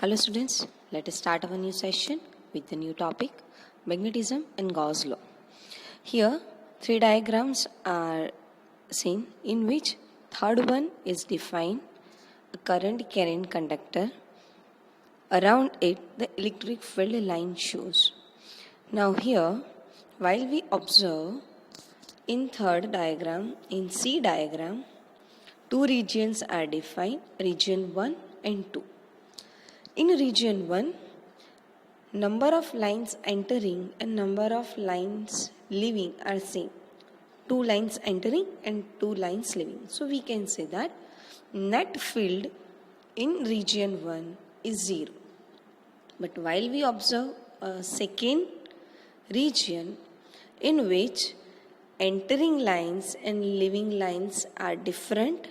Hello students, let us start our new session with the new topic magnetism and Gauss law. Here three diagrams are seen in which third one is defined a current carrying conductor. Around it the electric field line shows. Now here while we observe in third diagram, in C diagram, two regions are defined, region 1 and 2. In region 1, number of lines entering and number of lines leaving are same. 2 lines entering and 2 lines leaving. So we can say that net field in region 1 is 0. But while we observe a second region in which entering lines and leaving lines are different,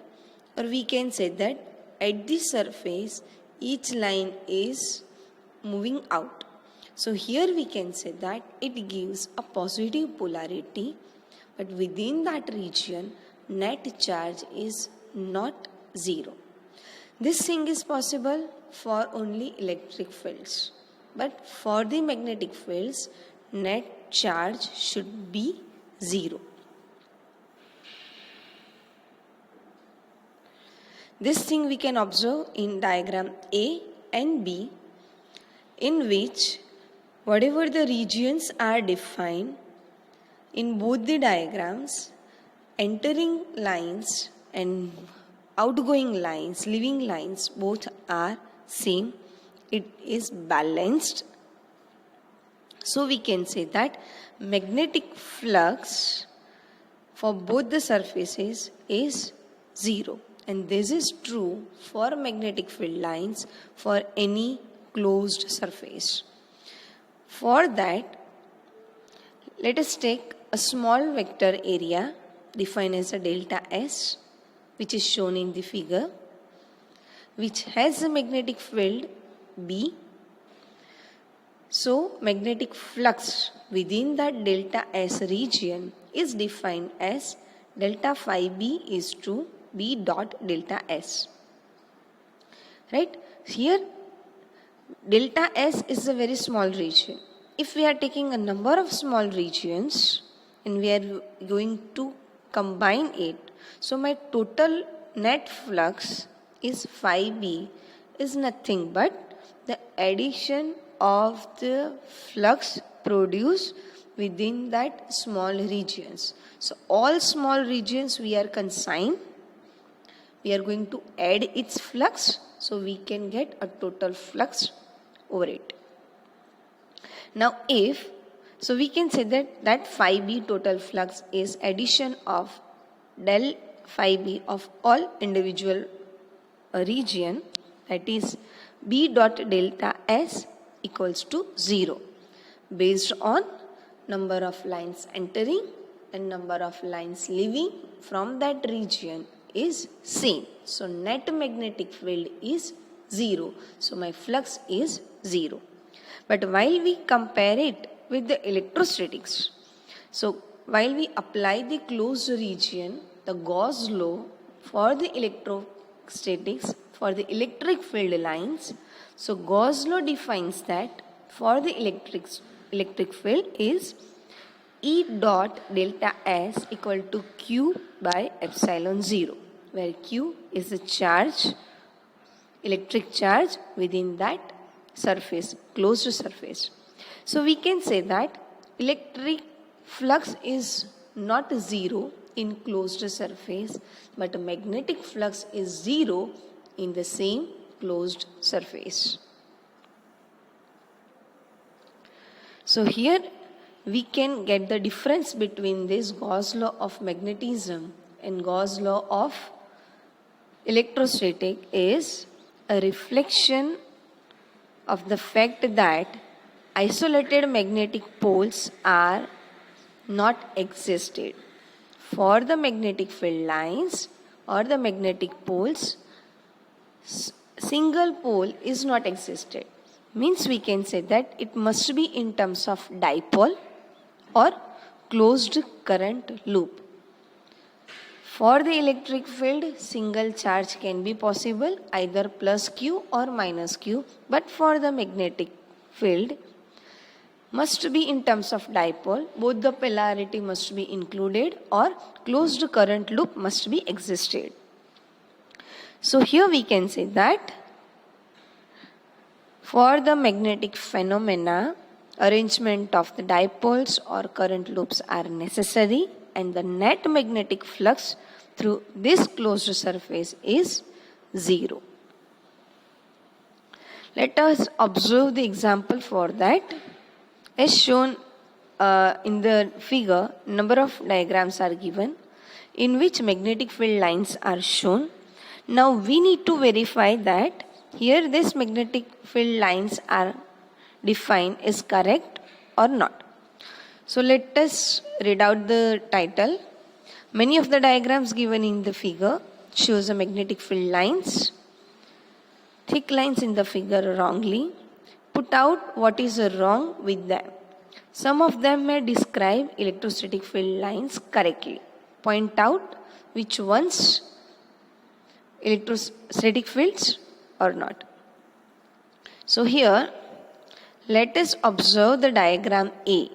or we can say that at the surface each line is moving out. So here we can say that it gives a positive polarity, but within that region net charge is not 0. This thing is possible for only electric fields, but for the magnetic fields net charge should be 0. This thing we can observe in diagram A and B, in which whatever the regions are defined in both the diagrams, entering lines and outgoing lines, leaving lines, both are same. It is balanced. So we can say that magnetic flux for both the surfaces is 0. And this is true for magnetic field lines for any closed surface. For that, let us take a small vector area defined as a delta S, which is shown in the figure, which has a magnetic field B. So magnetic flux within that delta S region is defined as delta phi B is to B dot delta S. Right? Here delta S is a very small region. If we are taking a number of small regions and we are going to combine it, so my total net flux is phi B is nothing but the addition of the flux produced within that small regions. So all small regions we are consigned. We are going to add its flux, so we can get a total flux over it. Now so we can say that phi B total flux is addition of del phi B of all individual region, that is B dot delta S equals to 0 based on number of lines entering and number of lines leaving from that region is same. So net magnetic field is 0. So my flux is 0. But while we compare it with the electrostatics, so while we apply the closed region, the Gauss law for the electrostatics, for the electric field lines, so Gauss law defines that for the electric field is E dot delta S equal to Q by epsilon 0, where Q is the charge, electric charge within that surface, closed surface. So we can say that electric flux is not 0 in closed surface, but magnetic flux is 0 in the same closed surface. So here we can get the difference between this Gauss law of magnetism and Gauss law of electrostatic is a reflection of the fact that isolated magnetic poles are not existed. For the magnetic field lines or the magnetic poles, single pole is not existed. Means we can say that it must be in terms of dipole or closed current loop. For the electric field, single charge can be possible, either plus Q or minus Q, but for the magnetic field, must be in terms of dipole, both the polarity must be included or closed current loop must be existed. So here we can say that for the magnetic phenomena, arrangement of the dipoles or current loops are necessary, and the net magnetic flux through this closed surface is 0. Let us observe the example for that. As shown in the figure, number of diagrams are given in which magnetic field lines are shown. Now we need to verify that here this magnetic field lines are defined is correct or not. So let us read out the title. Many of the diagrams given in the figure shows a magnetic field lines. Thick lines in the figure wrongly. Put out what is wrong with them. Some of them may describe electrostatic field lines correctly. Point out which ones electrostatic fields or not. So here let us observe the diagram A.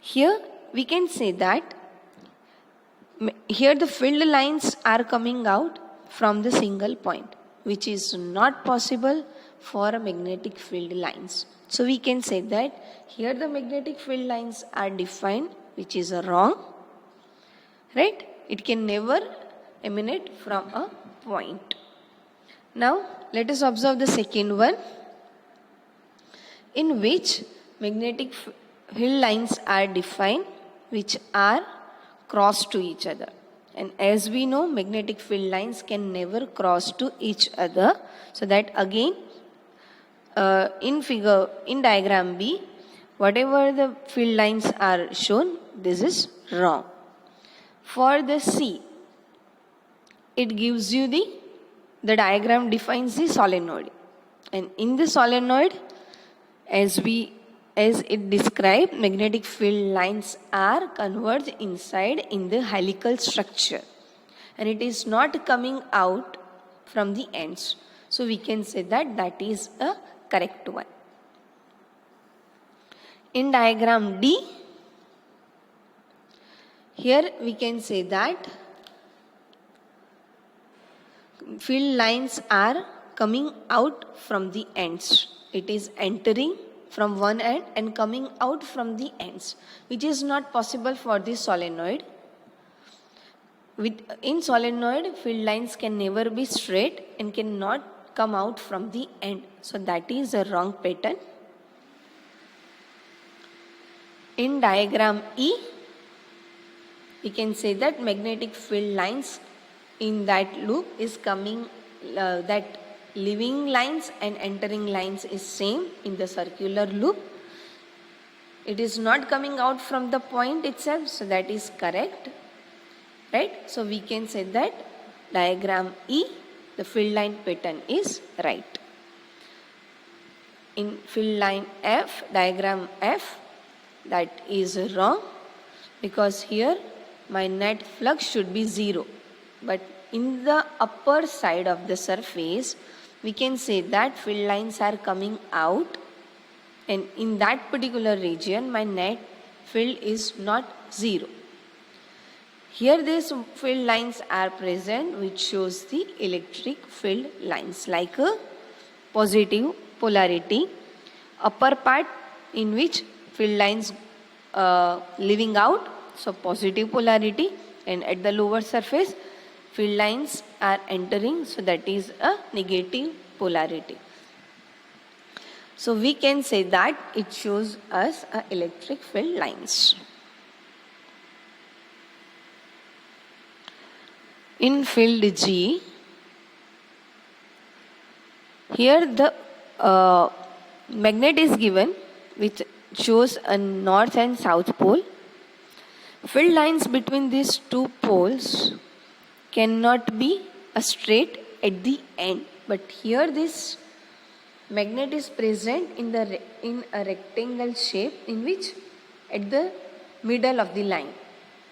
Here we can say that here the field lines are coming out from the single point, which is not possible for magnetic field lines. So we can say that here the magnetic field lines are defined, which is wrong, right? It can never emanate from a point. Now let us observe the second one, in which magnetic field lines are defined which are cross to each other. And as we know, magnetic field lines can never cross to each other. So that again, in diagram B, whatever the field lines are shown, this is wrong. For the C, it gives you the diagram defines the solenoid. And in the solenoid, as it described, magnetic field lines are converged inside in the helical structure, and it is not coming out from the ends. So we can say that that is a correct one. In diagram D, here we can say that field lines are coming out from the ends. It is entering from one end and coming out from the ends, which is not possible for the solenoid. In solenoid, field lines can never be straight and cannot come out from the end. So that is a wrong pattern. In diagram E, we can say that magnetic field lines in that loop is coming, that leaving lines and entering lines is same in the circular loop. It is not coming out from the point itself, so that is correct, right? So we can say that diagram E, the field line pattern is right. In field line F, diagram F, that is wrong, because here my net flux should be 0, but in the upper side of the surface we can say that field lines are coming out, and in that particular region my net field is not 0. Here these field lines are present, which shows the electric field lines like a positive polarity, upper part in which field lines leaving out, so positive polarity, and at the lower surface field lines are entering, so that is a negative polarity. So we can say that it shows us electric field lines. In field G, here the magnet is given which shows a north and south pole. Field lines between these two poles cannot be straight at the end, but here this magnet is present in a rectangle shape, in which at the middle of the line.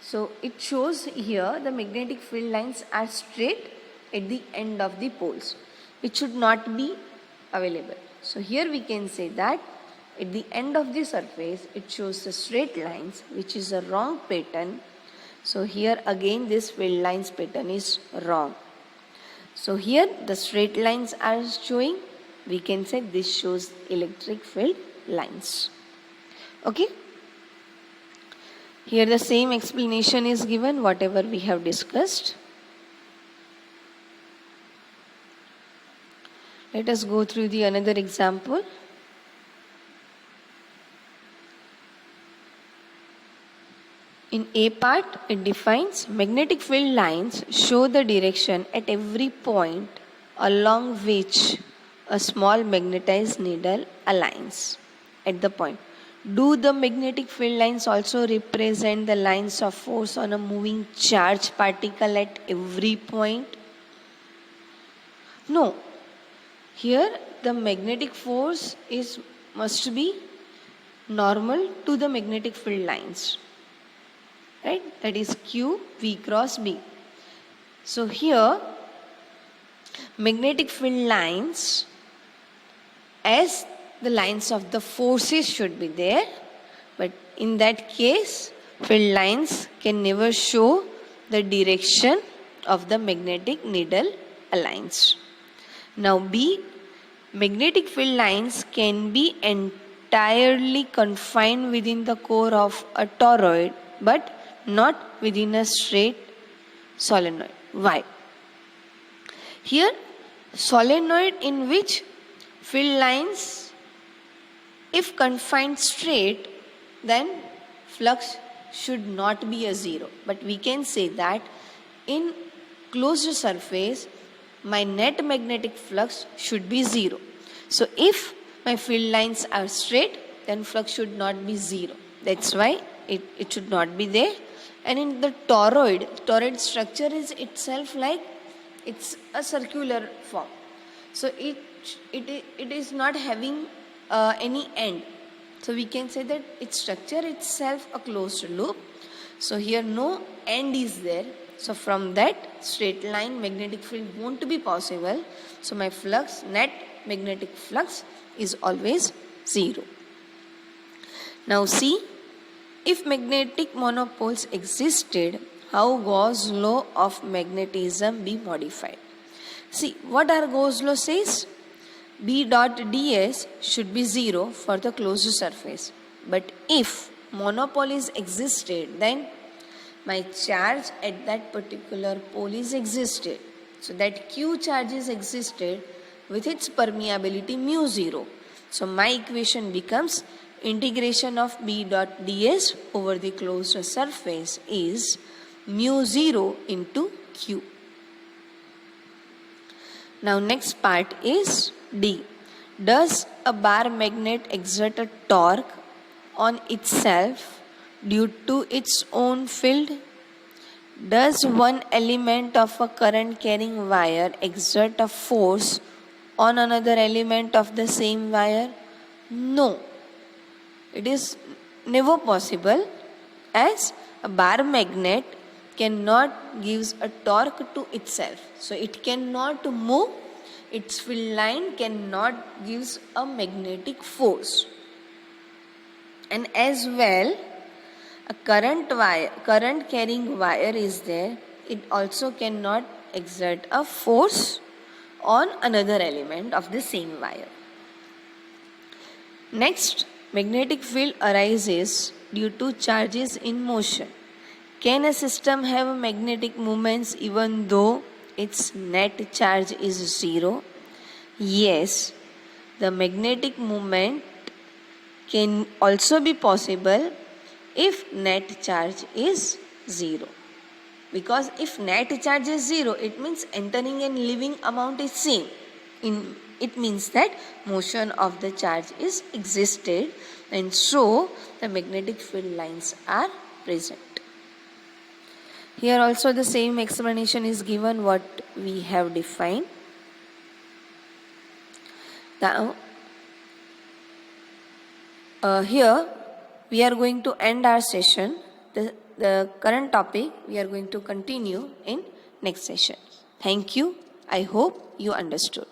So it shows here the magnetic field lines are straight at the end of the poles, which should not be available. So here we can say that at the end of the surface it shows the straight lines, which is a wrong pattern. So here again this field lines pattern is wrong. So here the straight lines are showing, we can say this shows electric field lines. Okay. Here the same explanation is given, whatever we have discussed. Let us go through the another example. In A part, it defines magnetic field lines show the direction at every point along which a small magnetized needle aligns at the point. Do the magnetic field lines also represent the lines of force on a moving charge particle at every point? No. Here the magnetic force must be normal to the magnetic field lines. Right? That is Q V cross B. So here magnetic field lines as the lines of the forces should be there, but in that case field lines can never show the direction of the magnetic needle aligns. Now B, magnetic field lines can be entirely confined within the core of a toroid but not within a straight solenoid. Why? Here solenoid in which field lines, if confined straight, then flux should not be a zero. But we can say that in closed surface my net magnetic flux should be zero. So if my field lines are straight, then flux should not be zero. That's why it should not be there. And in the toroid structure is itself like it's a circular form. So it is not having any end. So we can say that its structure itself a closed loop. So here no end is there. So from that straight line magnetic field won't be possible. So my flux, net magnetic flux is always zero. Now see, if magnetic monopoles existed, how Gauss law of magnetism be modified? See, what our Gauss law says? B dot ds should be 0 for the closed surface. But if monopoles existed, then my charge at that particular pole is existed. So that Q charge is existed with its permeability mu 0. So my equation becomes integration of B dot ds over the closed surface is mu 0 into Q. Now next part is D. Does a bar magnet exert a torque on itself due to its own field? Does one element of a current carrying wire exert a force on another element of the same wire? No. It is never possible, as a bar magnet cannot give a torque to itself. So it cannot move, its field line cannot give a magnetic force. And as well, a current carrying wire is there, it also cannot exert a force on another element of the same wire. Next, magnetic field arises due to charges in motion. Can a system have magnetic moments even though its net charge is 0? Yes, the magnetic moment can also be possible if net charge is 0. Because if net charge is 0, it means entering and leaving amount is same. It means that motion of the charge is existed, and so the magnetic field lines are present. Here also the same explanation is given what we have defined. Now, here we are going to end our session. The the current topic we are going to continue in next session. Thank you. I hope you understood.